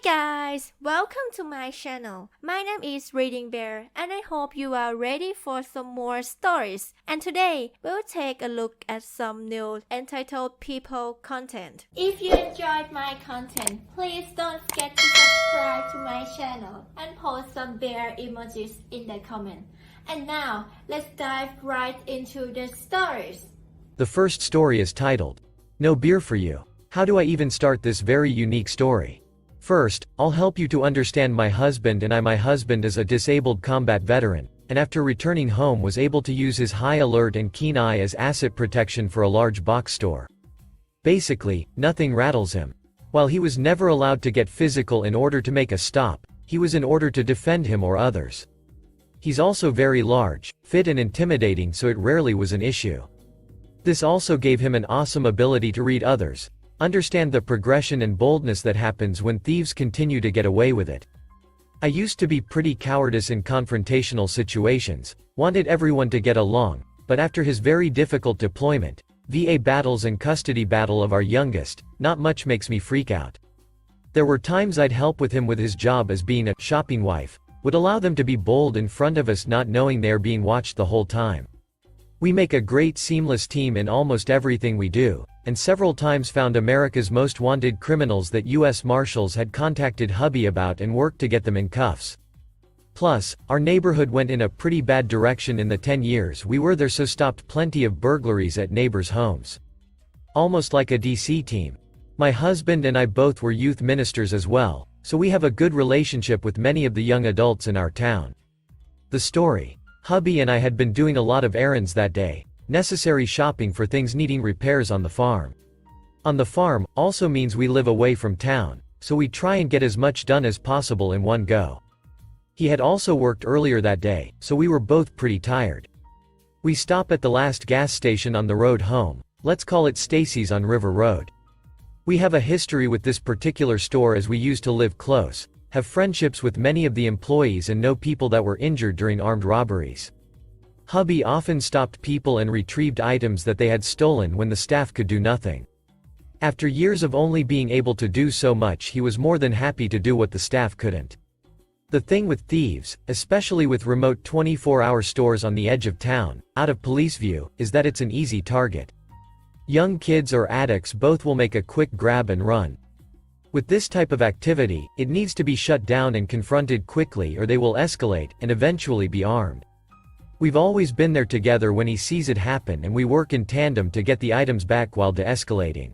guys, welcome to my channel. My name is ReadingBear and I hope you are ready for some more stories. And today, we'll take a look at some new entitled people content. If you enjoyed my content, please don't forget to subscribe to my channel and post some bear emojis in the comment. And now, let's dive right into the stories. The first story is titled, No Beer for You. How do I even start this very unique story? First, I'll help you to understand my husband. My husband is a disabled combat veteran, and after returning home was able to use his high alert and keen eye as asset protection for a large box store. Basically, nothing rattles him. While he was never allowed to get physical in order to make a stop, he was in order to defend him or others. He's also very large, fit and intimidating, so it rarely was an issue. This also gave him an awesome ability to read others, understand the progression and boldness that happens when thieves continue to get away with it. I used to be pretty cowardice in confrontational situations, wanted everyone to get along, but after his very difficult deployment, VA battles and custody battle of our youngest, not much makes me freak out. There were times I'd help with him with his job as being a shopping wife, would allow them to be bold in front of us not knowing they are being watched the whole time. We make a great seamless team in almost everything we do, and several times found America's most wanted criminals that U.S. Marshals had contacted hubby about and worked to get them in cuffs. Plus, our neighborhood went in a pretty bad direction in the 10 years we were there, so stopped plenty of burglaries at neighbors' homes. Almost like a DC team. My husband and I both were youth ministers as well, so we have a good relationship with many of the young adults in our town. The story. Hubby and I had been doing a lot of errands that day, necessary shopping for things needing repairs on the farm. On the farm also means we live away from town, so we try and get as much done as possible in one go. He had also worked earlier that day, so we were both pretty tired. We stop at the last gas station on the road home, let's call it Stacy's on River Road. We have a history with this particular store as we used to live close, have friendships with many of the employees and know people that were injured during armed robberies. Hubby often stopped people and retrieved items that they had stolen when the staff could do nothing. After years of only being able to do so much, he was more than happy to do what the staff couldn't. The thing with thieves, especially with remote 24-hour stores on the edge of town, out of police view, is that it's an easy target. Young kids or addicts both will make a quick grab and run. With this type of activity, it needs to be shut down and confronted quickly, or they will escalate, and eventually be armed. We've always been there together when he sees it happen, and we work in tandem to get the items back while de-escalating.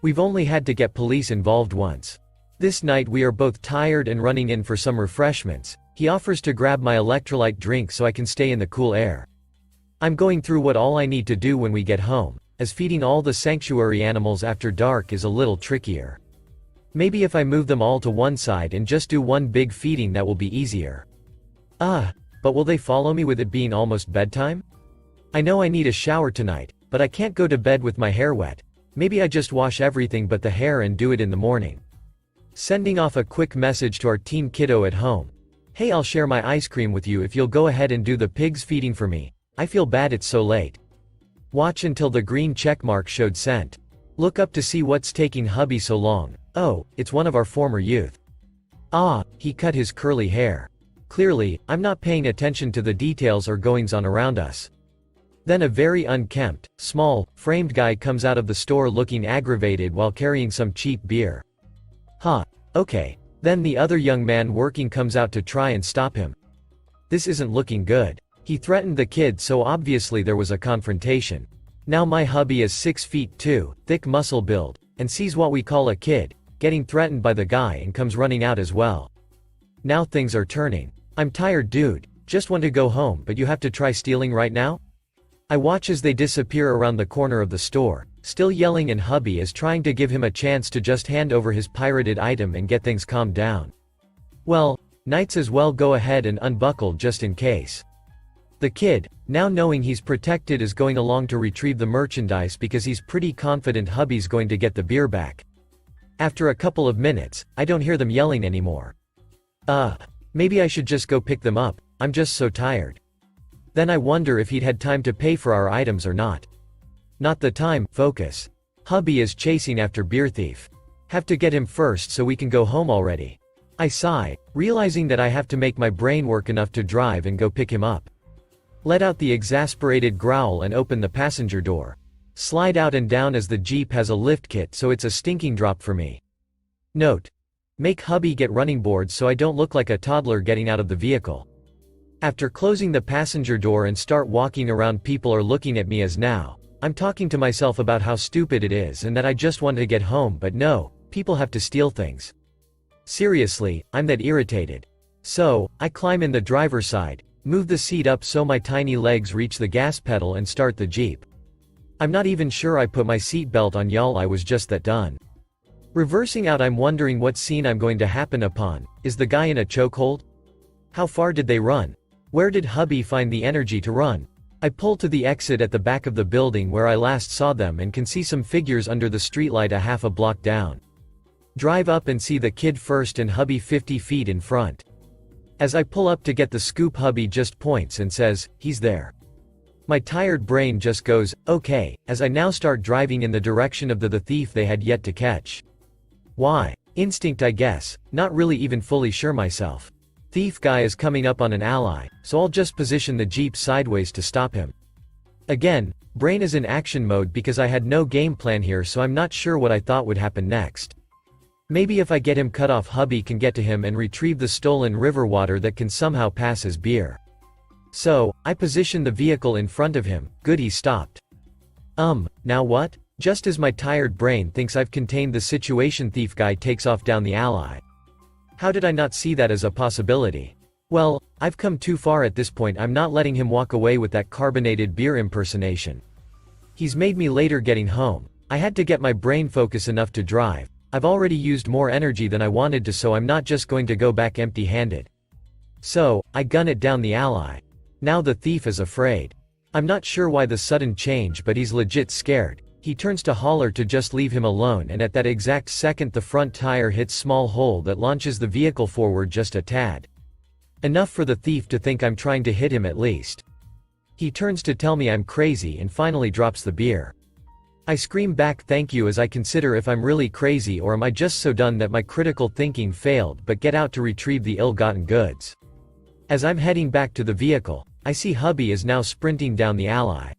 We've only had to get police involved once. This night we are both tired and running in for some refreshments. He offers to grab my electrolyte drink so I can stay in the cool air. I'm going through what all I need to do when we get home, as feeding all the sanctuary animals after dark is a little trickier. Maybe if I move them all to one side and just do one big feeding, that will be easier. But will they follow me with it being almost bedtime? I know I need a shower tonight, but I can't go to bed with my hair wet. Maybe I just wash everything but the hair and do it in the morning. Sending off a quick message to our teen kiddo at home. Hey, I'll share my ice cream with you if you'll go ahead and do the pigs feeding for me. I feel bad it's so late. Watch until the green checkmark showed sent. Look up to see what's taking hubby so long. Oh, it's one of our former youth. He cut his curly hair. Clearly, I'm not paying attention to the details or goings on around us. Then a very unkempt, small, framed guy comes out of the store looking aggravated while carrying some cheap beer. Okay. Then the other young man working comes out to try and stop him. This isn't looking good. He threatened the kid, so obviously there was a confrontation. Now my hubby is 6 feet 2, thick muscle build, and sees what we call a kid getting threatened by the guy and comes running out as well. Now things are turning. I'm tired, dude, just want to go home, but you have to try stealing right now? I watch as they disappear around the corner of the store, still yelling, and hubby is trying to give him a chance to just hand over his pirated item and get things calmed down. Well, Knights as well go ahead and unbuckle just in case. The kid, now knowing he's protected, is going along to retrieve the merchandise because he's pretty confident hubby's going to get the beer back. After a couple of minutes, I don't hear them yelling anymore. Maybe I should just go pick them up, I'm just so tired. Then I wonder if he'd had time to pay for our items or not. Not the time, focus. Hubby is chasing after beer thief. Have to get him first so we can go home already. I sigh, realizing that I have to make my brain work enough to drive and go pick him up. Let out the exasperated growl and open the passenger door. Slide out and down as the Jeep has a lift kit, so it's a stinking drop for me. Note: make hubby get running boards so I don't look like a toddler getting out of the vehicle. After closing the passenger door and start walking around, people are looking at me as now I'm talking to myself about how stupid it is and that I just want to get home, but no, people have to steal things. Seriously, I'm that irritated. So, I climb in the driver's side, move the seat up so my tiny legs reach the gas pedal and start the Jeep. I'm not even sure I put my seatbelt on, y'all. I was just that done. Reversing out, I'm wondering what scene I'm going to happen upon. Is the guy in a chokehold? How far did they run? Where did hubby find the energy to run? I pull to the exit at the back of the building where I last saw them and can see some figures under the streetlight a half a block down. Drive up and see the kid first and hubby 50 feet in front. As I pull up to get the scoop, hubby just points and says, "He's there." My tired brain just goes, okay, as I now start driving in the direction of the thief they had yet to catch. Why? Instinct, I guess, not really even fully sure myself. Thief guy is coming up on an ally, so I'll just position the Jeep sideways to stop him. Again, brain is in action mode because I had no game plan here, so I'm not sure what I thought would happen next. Maybe if I get him cut off, hubby can get to him and retrieve the stolen river water that can somehow pass as beer. So, I position the vehicle in front of him. Good, he stopped. Now what? Just as my tired brain thinks I've contained the situation, thief guy takes off down the alley. How did I not see that as a possibility? Well, I've come too far at this point. I'm not letting him walk away with that carbonated beer impersonation. He's made me later getting home. I had to get my brain focus enough to drive. I've already used more energy than I wanted to, so I'm not just going to go back empty-handed. So, I gun it down the alley. Now the thief is afraid. I'm not sure why the sudden change, but he's legit scared. He turns to holler to just leave him alone, and at that exact second the front tire hits small hole that launches the vehicle forward just a tad. Enough for the thief to think I'm trying to hit him at least. He turns to tell me I'm crazy and finally drops the beer. I scream back thank you as I consider if I'm really crazy or am I just so done that my critical thinking failed, but get out to retrieve the ill-gotten goods. As I'm heading back to the vehicle, I see hubby is now sprinting down the alley.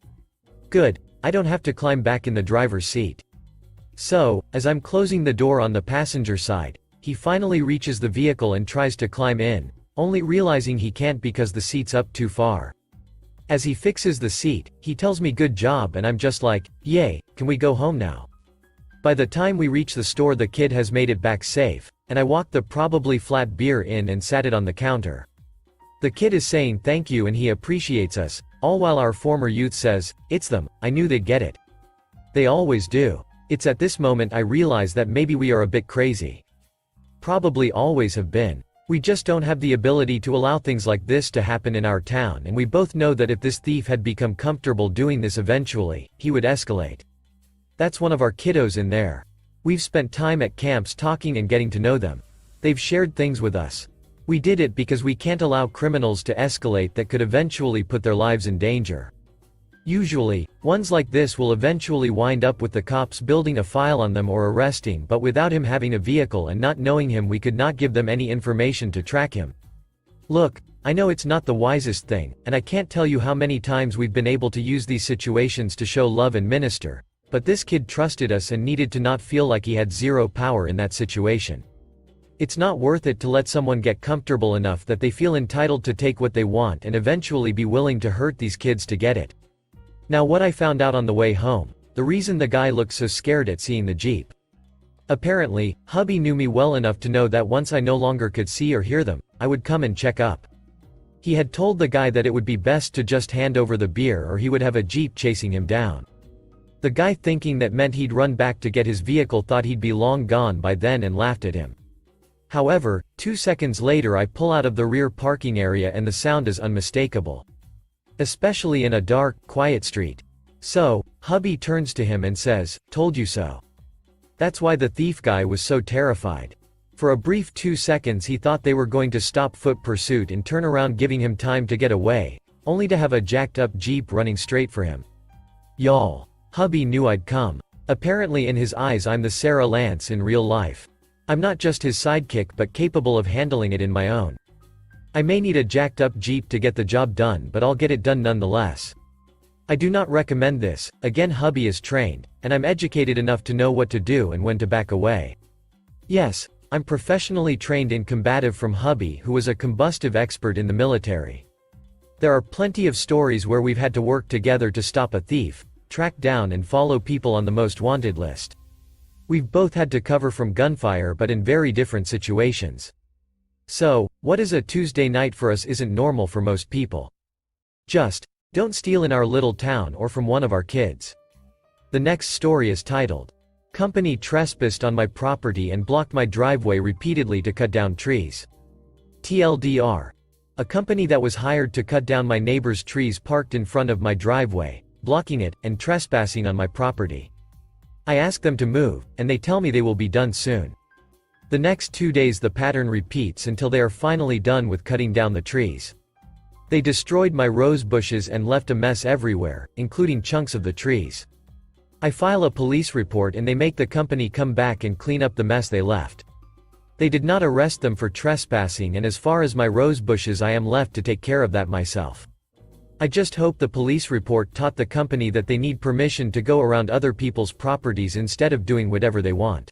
Good. I don't have to climb back in the driver's seat. So, as I'm closing the door on the passenger side, he finally reaches the vehicle and tries to climb in, only realizing he can't because the seat's up too far. As he fixes the seat, he tells me good job, and I'm just like, yay, can we go home now? By the time we reach the store, the kid has made it back safe, and I walked the probably flat beer in and sat it on the counter. The kid is saying thank you and he appreciates us, all while our former youth says, "It's them, I knew they'd get it." They always do. It's at this moment I realize that maybe we are a bit crazy. Probably always have been. We just don't have the ability to allow things like this to happen in our town, and we both know that if this thief had become comfortable doing this eventually, he would escalate. That's one of our kiddos in there. We've spent time at camps talking and getting to know them. They've shared things with us. We did it because we can't allow criminals to escalate that could eventually put their lives in danger. Usually, ones like this will eventually wind up with the cops building a file on them or arresting, but without him having a vehicle and not knowing him, we could not give them any information to track him. Look, I know it's not the wisest thing, and I can't tell you how many times we've been able to use these situations to show love and minister, but this kid trusted us and needed to not feel like he had zero power in that situation. It's not worth it to let someone get comfortable enough that they feel entitled to take what they want and eventually be willing to hurt these kids to get it. Now, what I found out on the way home, the reason the guy looked so scared at seeing the Jeep. Apparently, hubby knew me well enough to know that once I no longer could see or hear them, I would come and check up. He had told the guy that it would be best to just hand over the beer or he would have a Jeep chasing him down. The guy, thinking that meant he'd run back to get his vehicle, thought he'd be long gone by then and laughed at him. However, 2 seconds later I pull out of the rear parking area and the sound is unmistakable. Especially in a dark, quiet street. So, hubby turns to him and says, "Told you so." That's why the thief guy was so terrified. For a brief 2 seconds he thought they were going to stop foot pursuit and turn around, giving him time to get away, only to have a jacked up Jeep running straight for him. Y'all. Hubby knew I'd come. Apparently in his eyes I'm the Sarah Lance in real life. I'm not just his sidekick but capable of handling it in my own. I may need a jacked up Jeep to get the job done, but I'll get it done nonetheless. I do not recommend this. Again, hubby is trained, and I'm educated enough to know what to do and when to back away. Yes, I'm professionally trained in combative from hubby, who was a combustive expert in the military. There are plenty of stories where we've had to work together to stop a thief, track down and follow people on the most wanted list. We've both had to cover from gunfire, but in very different situations. So, what is a Tuesday night for us isn't normal for most people. Just, don't steal in our little town or from one of our kids. The next story is titled, Company Trespassed on My Property and Blocked My Driveway Repeatedly to Cut Down Trees. TLDR. A company that was hired to cut down my neighbor's trees parked in front of my driveway, blocking it, and trespassing on my property. I ask them to move, and they tell me they will be done soon. The next 2 days the pattern repeats until they are finally done with cutting down the trees. They destroyed my rose bushes and left a mess everywhere, including chunks of the trees. I file a police report and they make the company come back and clean up the mess they left. They did not arrest them for trespassing, and as far as my rose bushes I am left to take care of that myself. I just hope the police report taught the company that they need permission to go around other people's properties instead of doing whatever they want.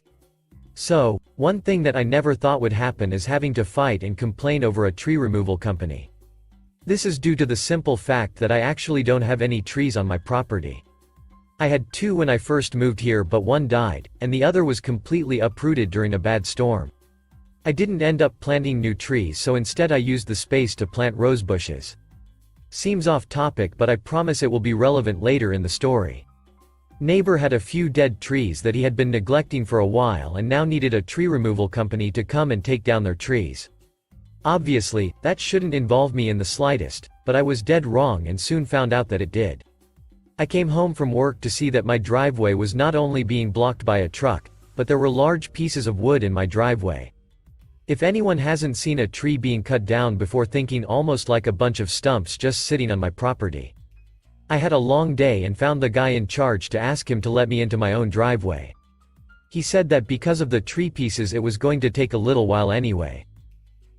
So, one thing that I never thought would happen is having to fight and complain over a tree removal company. This is due to the simple fact that I actually don't have any trees on my property. I had 2 when I first moved here, but one died, and the other was completely uprooted during a bad storm. I didn't end up planting new trees, so instead I used the space to plant rose bushes. Seems off topic, but I promise it will be relevant later in the story. Neighbor had a few dead trees that he had been neglecting for a while and now needed a tree removal company to come and take down their trees. Obviously, that shouldn't involve me in the slightest, but I was dead wrong and soon found out that it did. I came home from work to see that my driveway was not only being blocked by a truck, but there were large pieces of wood in my driveway. If anyone hasn't seen a tree being cut down before, thinking almost like a bunch of stumps just sitting on my property. I had a long day and found the guy in charge to ask him to let me into my own driveway. He said that because of the tree pieces it was going to take a little while anyway.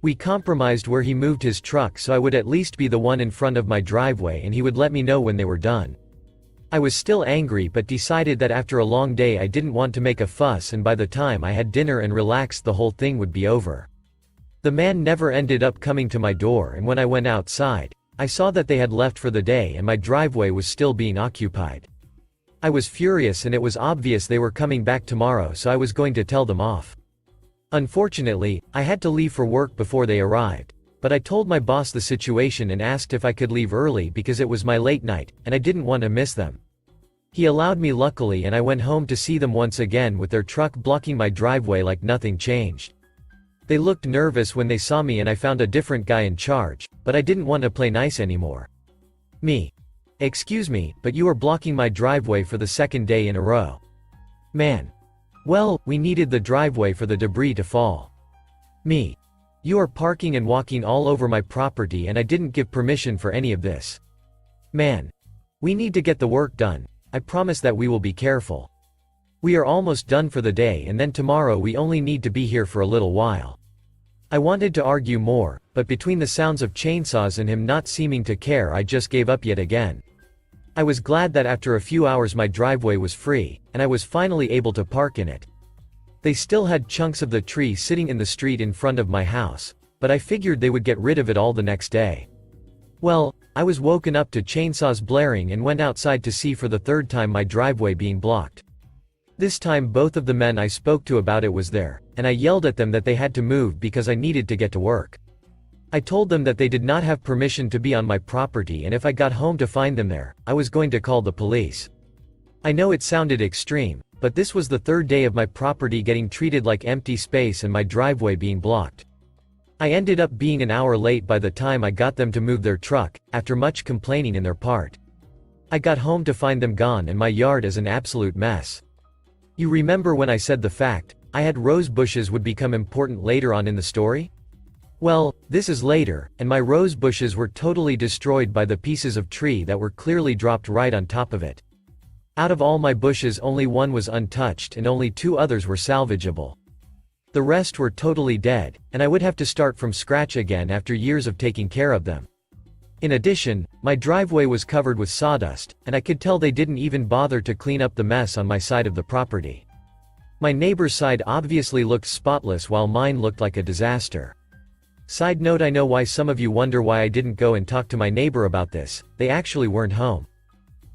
We compromised where he moved his truck so I would at least be the one in front of my driveway and he would let me know when they were done. I was still angry but decided that after a long day I didn't want to make a fuss, and by the time I had dinner and relaxed the whole thing would be over. The man never ended up coming to my door, and when I went outside, I saw that they had left for the day and my driveway was still being occupied. I was furious and it was obvious they were coming back tomorrow, so I was going to tell them off. Unfortunately, I had to leave for work before they arrived, but I told my boss the situation and asked if I could leave early because it was my late night, and I didn't want to miss them. He allowed me luckily, and I went home to see them once again with their truck blocking my driveway like nothing changed. They looked nervous when they saw me and I found a different guy in charge, but I didn't want to play nice anymore. Me. Excuse me, but you are blocking my driveway for the 2nd day in a row. Man. Well, we needed the driveway for the debris to fall. Me. You are parking and walking all over my property and I didn't give permission for any of this. Man. We need to get the work done. I promise that we will be careful. We are almost done for the day, and then tomorrow we only need to be here for a little while. I wanted to argue more, but between the sounds of chainsaws and him not seeming to care, I just gave up yet again. I was glad that after a few hours my driveway was free, and I was finally able to park in it. They still had chunks of the tree sitting in the street in front of my house, but I figured they would get rid of it all the next day. Well, I was woken up to chainsaws blaring and went outside to see for the 3rd time my driveway being blocked. This time both of the men I spoke to about it was there, and I yelled at them that they had to move because I needed to get to work. I told them that they did not have permission to be on my property, and if I got home to find them there, I was going to call the police. I know it sounded extreme, but this was the 3rd day of my property getting treated like empty space and my driveway being blocked. I ended up being an hour late by the time I got them to move their truck, after much complaining in their part. I got home to find them gone and my yard is an absolute mess. You remember when I said the fact I had rose bushes would become important later on in the story? Well, this is later, and my rose bushes were totally destroyed by the pieces of tree that were clearly dropped right on top of it. Out of all my bushes only one was untouched and only 2 others were salvageable. The rest were totally dead, and I would have to start from scratch again after years of taking care of them. In addition, my driveway was covered with sawdust, and I could tell they didn't even bother to clean up the mess on my side of the property. My neighbor's side obviously looked spotless while mine looked like a disaster. Side note, I know why some of you wonder why I didn't go and talk to my neighbor about this. They actually weren't home.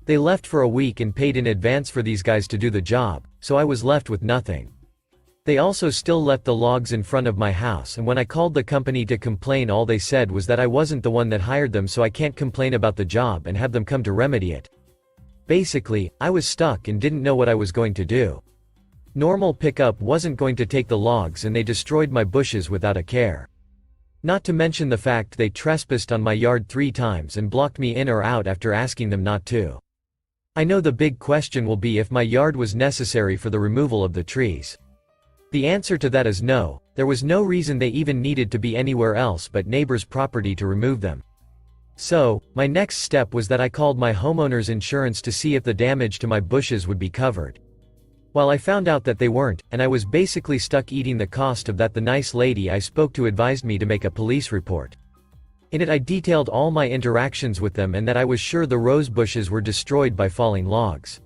They left for a week and paid in advance for these guys to do the job, so I was left with nothing. They also still left the logs in front of my house, and when I called the company to complain, all they said was that I wasn't the one that hired them, so I can't complain about the job and have them come to remedy it. Basically, I was stuck and didn't know what I was going to do. Normal pickup wasn't going to take the logs, and they destroyed my bushes without a care. Not to mention the fact they trespassed on my yard 3 times and blocked me in or out after asking them not to. I know the big question will be if my yard was necessary for the removal of the trees. The answer to that is no. There was no reason they even needed to be anywhere else but neighbor's property to remove them. So, my next step was that I called my homeowner's insurance to see if the damage to my bushes would be covered. Well, I found out that they weren't, and I was basically stuck eating the cost of that. The nice lady I spoke to advised me to make a police report. In it I detailed all my interactions with them and that I was sure the rose bushes were destroyed by falling logs.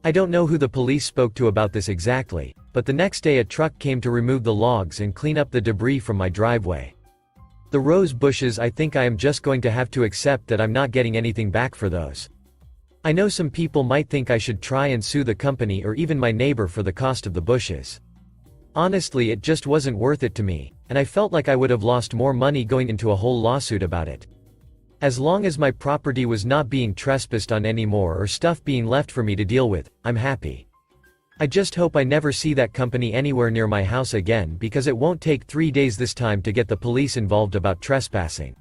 I don't know who the police spoke to about this exactly, but the next day a truck came to remove the logs and clean up the debris from my driveway. The rose bushes, I think I am just going to have to accept that I'm not getting anything back for those. I know some people might think I should try and sue the company or even my neighbor for the cost of the bushes. Honestly, it just wasn't worth it to me, and I felt like I would have lost more money going into a whole lawsuit about it. As long as my property was not being trespassed on anymore or stuff being left for me to deal with, I'm happy. I just hope I never see that company anywhere near my house again, because it won't take 3 days this time to get the police involved about trespassing.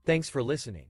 Thanks for listening.